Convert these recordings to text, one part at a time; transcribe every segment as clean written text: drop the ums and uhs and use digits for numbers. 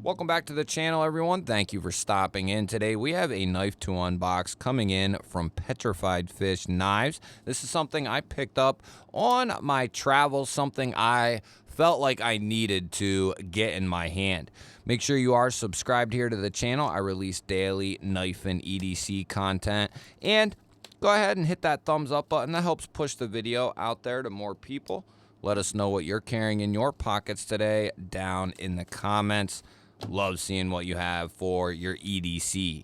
Welcome back to the channel, everyone. Thank you for stopping in today. We have a knife to unbox coming in from Petrified Fish Knives. This is something I picked up on my travels, something I felt like I needed to get in my hand. Make sure you are subscribed here to the channel. I release daily knife and EDC content. And go ahead and hit that thumbs up button. That helps push the video out there to more people. Let us know what you're carrying in your pockets today down in the comments. Love seeing what you have for your EDC.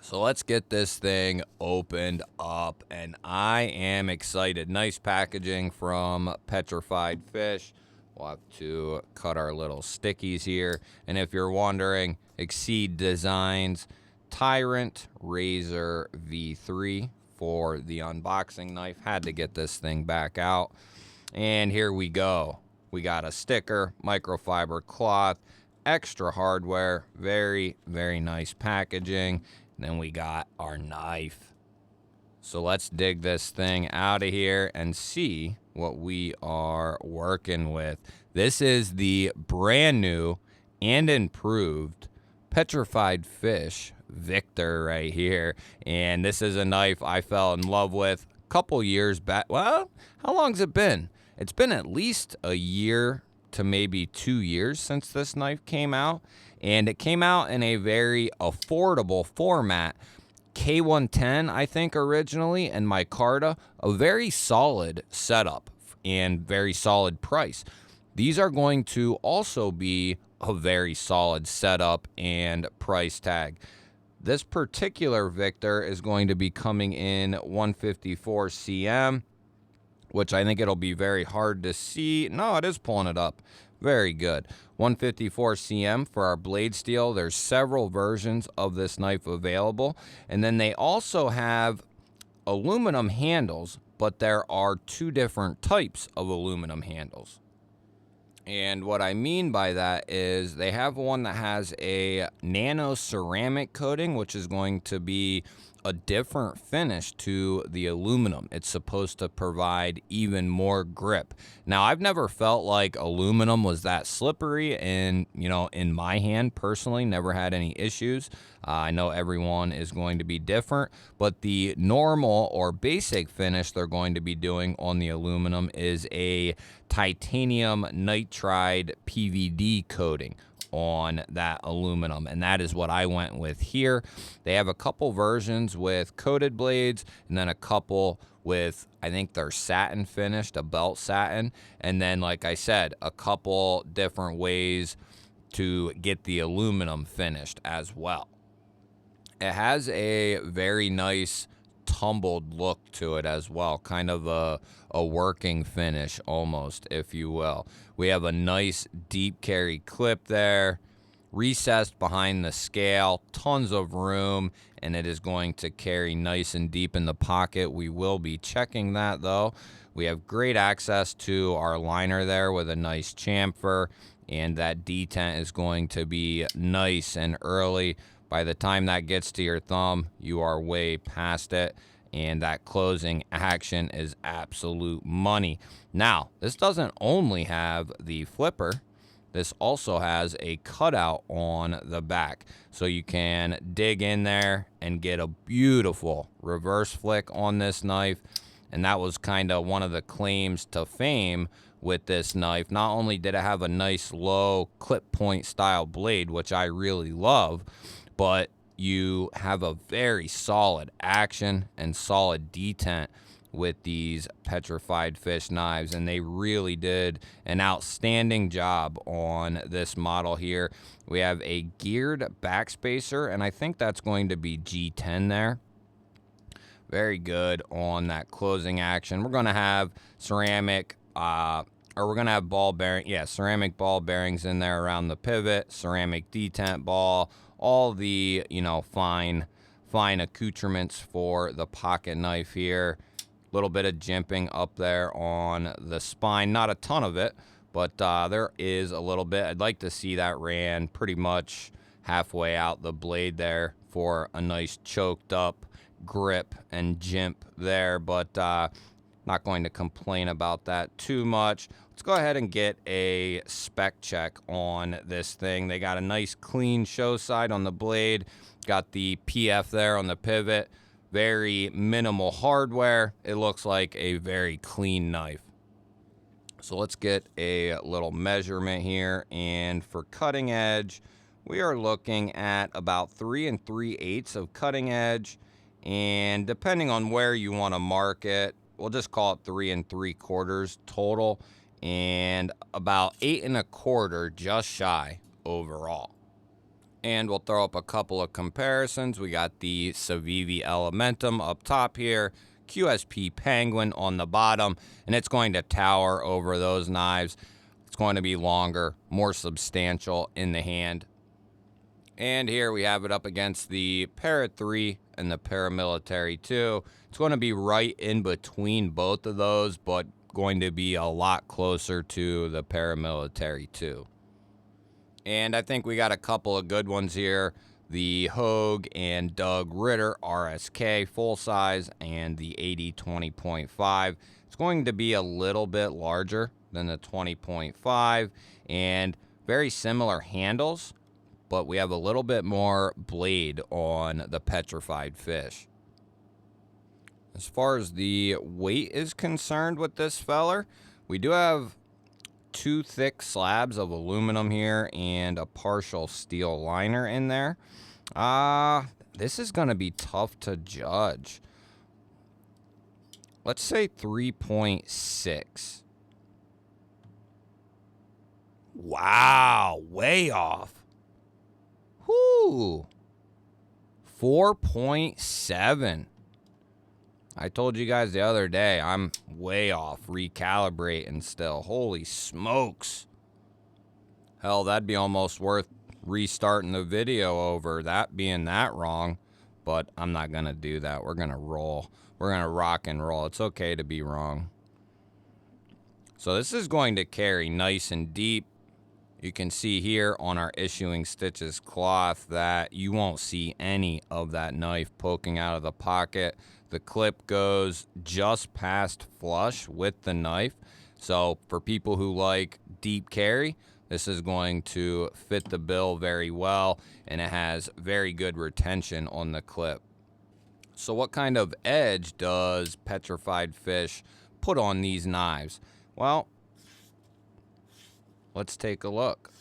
So let's get this thing opened up, and I am excited. Nice packaging from Petrified Fish. We'll have to cut our little stickies here. And if you're wondering, Exceed Designs Tyrant Razor V3 for the unboxing knife. Had to get this thing back out. And here we go. We got a sticker, microfiber cloth, extra hardware, very, very nice packaging. And then we got our knife. So let's dig this thing out of here and see what we are working with. This is the brand new and improved Petrified Fish Victor right here. And this is a knife I fell in love with a couple years back. Well, how long's it been? It's been at least a year to maybe 2 years since this knife came out, and it came out in a very affordable format. K110, I think, originally, and micarta, a very solid setup and very solid price. These are going to also be a very solid setup and price tag. This particular Victor is going to be coming in 154 cm, which I think it'll be very hard to see. No, it is pulling it up. Very good. 154 cm for our blade steel. There's several versions of this knife available. And then they also have aluminum handles, but there are two different types of aluminum handles. And what I mean by that is they have one that has a nano ceramic coating, which is going to be a different finish to the aluminum. It's supposed to provide even more grip. Now, I've never felt like aluminum was that slippery, and in my hand personally, never had any issues. I know everyone is going to be different, but the normal or basic finish they're going to be doing on the aluminum is a titanium nitride PVD coating on that aluminum, and that is what I went with here. They have a couple versions with coated blades, and then a couple with, I think they're satin finished, a belt satin, and then, like I said, a couple different ways to get the aluminum finished as well. It has a very nice tumbled look to it as well, kind of a working finish almost, if you will. We have a nice deep carry clip there, recessed behind the scale, tons of room, and it is going to carry nice and deep in the pocket. We will be checking that though. We have great access to our liner there with a nice chamfer, and that detent is going to be nice and early. By the time that gets to your thumb, you are way past it, and that closing action is absolute money. Now, this doesn't only have the flipper. This also has a cutout on the back, so you can dig in there and get a beautiful reverse flick on this knife. And that was kind of one of the claims to fame with this knife. Not only did it have a nice low clip point style blade, which I really love, but you have a very solid action and solid detent with these Petrified Fish knives, and they really did an outstanding job on this model here. We have a geared backspacer, and I think that's going to be G10 there. Very good on that closing action. We're going to have ceramic we're going to have ball bearing, ceramic ball bearings in there around the pivot, ceramic detent ball, all the, fine accoutrements for the pocket knife here. A little bit of jimping up there on the spine. Not a ton of it, but there is a little bit. I'd like to see that ran pretty much halfway out the blade there for a nice choked up grip and jimp there. But Not going to complain about that too much. Let's go ahead and get a spec check on this thing. They got a nice clean show side on the blade. Got the PF there on the pivot. Very minimal hardware. It looks like a very clean knife. So let's get a little measurement here. And for cutting edge, we are looking at about 3 3/8 of cutting edge. And depending on where you want to mark it, we'll just call it 3 3/4 total. And about 8 1/4 just shy overall. And we'll throw up a couple of comparisons. We got the Civivi Elementum up top here, QSP Penguin on the bottom, and it's going to tower over those knives. It's going to be longer, more substantial in the hand. And here we have it up against the Para 3 and the Paramilitary 2. It's going to be right in between both of those, but going to be a lot closer to the Paramilitary 2. And I think we got a couple of good ones here. The Hogue and Doug Ritter RSK full size and the 80 20.5. It's going to be a little bit larger than the 20.5 and very similar handles, but we have a little bit more blade on the Petrified Fish. As far as the weight is concerned with this feller, we do have 2 thick slabs of aluminum here and a partial steel liner in there. This is going to be tough to judge. Let's say 3.6. Wow, way off. Whoo. 4.7. I told you guys the other day, I'm way off, recalibrating still. Holy smokes. Hell, that'd be almost worth restarting the video over that being that wrong. But I'm not going to do that. We're going to roll. We're going to rock and roll. It's okay to be wrong. So this is going to carry nice and deep. You can see here on our Issuing Stitches cloth that you won't see any of that knife poking out of the pocket. The clip goes just past flush with the knife. So for people who like deep carry, this is going to fit the bill very well, and it has very good retention on the clip. So what kind of edge does Petrified Fish put on these knives? Well, let's take a look.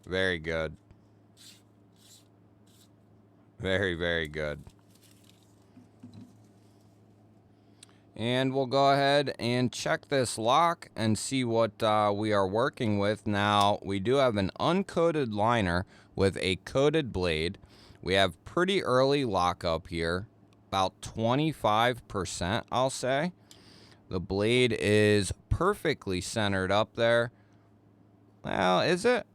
Very good. Very, very good. And we'll go ahead and check this lock and see what we are working with. Now, we do have an uncoated liner with a coated blade. We have pretty early lockup here, about 25%, I'll say. The blade is perfectly centered up there. Well, is it?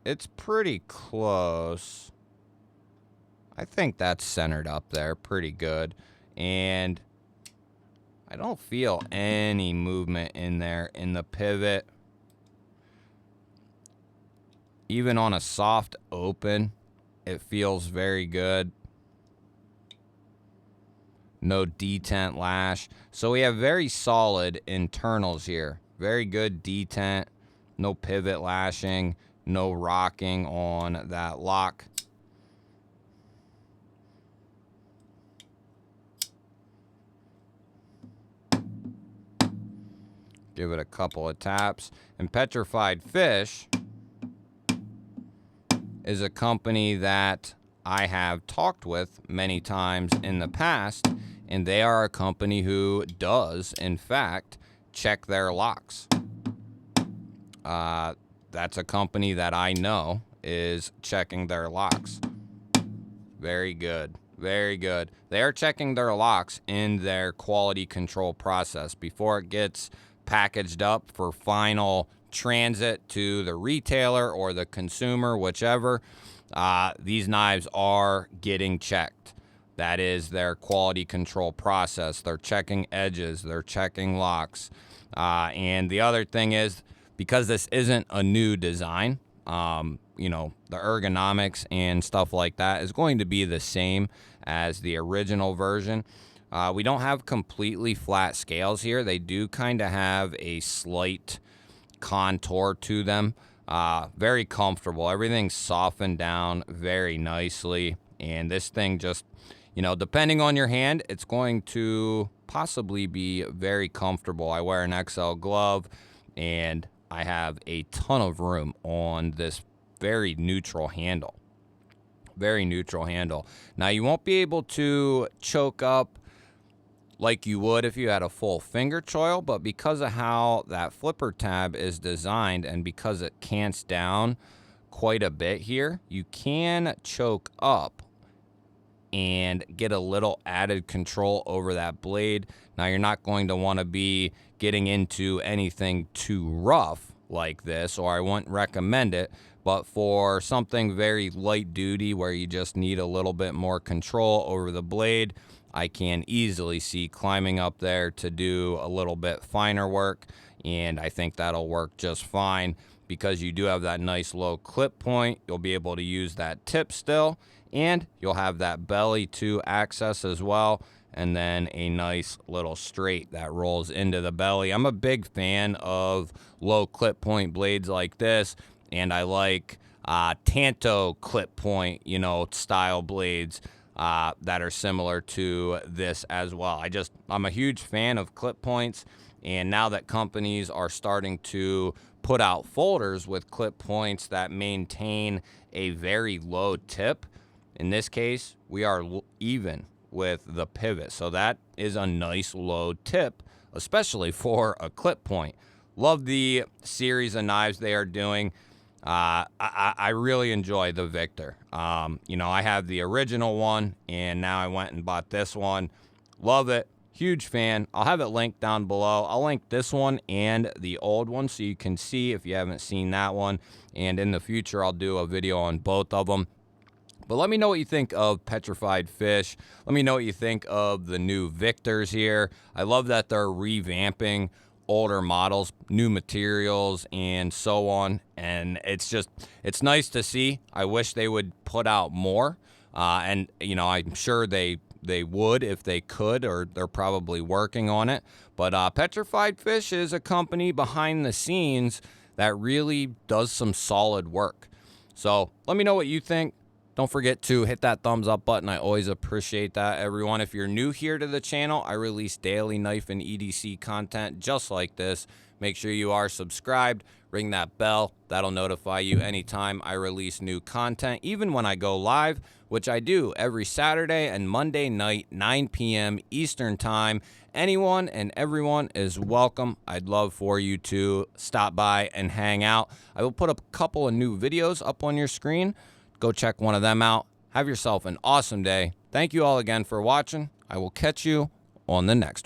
It's pretty close. I think that's centered up there pretty good. And I don't feel any movement in there in the pivot. Even on a soft open, it feels very good. No detent lash. So we have very solid internals here. Very good detent. No pivot lashing. No rocking on that lock. Give it a couple of taps. And Petrified Fish is a company that I have talked with many times in the past, and they are a company who does, in fact, check their locks. That's a company that I know is checking their locks. Very good. Very good. They are checking their locks in their quality control process before it gets packaged up for final transit to the retailer or the consumer, whichever. These knives are getting checked. That is their quality control process. They're checking edges, they're checking locks. And the other thing is, because this isn't a new design, you know, the ergonomics and stuff like that is going to be the same as the original version. We don't have completely flat scales here. They do kind of have a slight contour to them. Very comfortable. Everything's softened down very nicely. And this thing just, you know, depending on your hand, it's going to possibly be very comfortable. I wear an XL glove and I have a ton of room on this very neutral handle. Very neutral handle. Now, you won't be able to choke up like you would if you had a full finger choil, but because of how that flipper tab is designed and because it cants down quite a bit here, you can choke up and get a little added control over that blade. Now, you're not going to want to be getting into anything too rough like this, or I wouldn't recommend it, but for something very light duty where you just need a little bit more control over the blade, I can easily see climbing up there to do a little bit finer work, and I think that'll work just fine because you do have that nice low clip point. You'll be able to use that tip still, and you'll have that belly to access as well, and then a nice little straight that rolls into the belly. I'm a big fan of low clip point blades like this, and I like Tanto clip point, you know, style blades that are similar to this as well. I'm a huge fan of clip points, and now that companies are starting to put out folders with clip points that maintain a very low tip, in this case, we are even with the pivot. So that is a nice low tip, especially for a clip point. Love the series of knives they are doing. I really enjoy the Victor. You know, I have the original one, and now I went and bought this one. Love it. Huge fan. I'll have it linked down below. I'll link this one and the old one so you can see if you haven't seen that one. And in the future, I'll do a video on both of them. But let me know what you think of Petrified Fish. Let me know what you think of the new Victors here. I love that they're revamping older models, new materials, and so on. And it's nice to see. I wish they would put out more. And, you know, I'm sure they would if they could, or they're probably working on it. But Petrified Fish is a company behind the scenes that really does some solid work. So let me know what you think. Don't forget to hit that thumbs up button. I always appreciate that, everyone. If you're new here to the channel, I release daily knife and EDC content just like this. Make sure you are subscribed. Ring that bell. That'll notify you anytime I release new content, even when I go live, which I do every Saturday and Monday night, 9 p.m. Eastern Time. Anyone and everyone is welcome. I'd love for you to stop by and hang out. I will put a couple of new videos up on your screen. Go check one of them out. Have yourself an awesome day. Thank you all again for watching. I will catch you on the next one.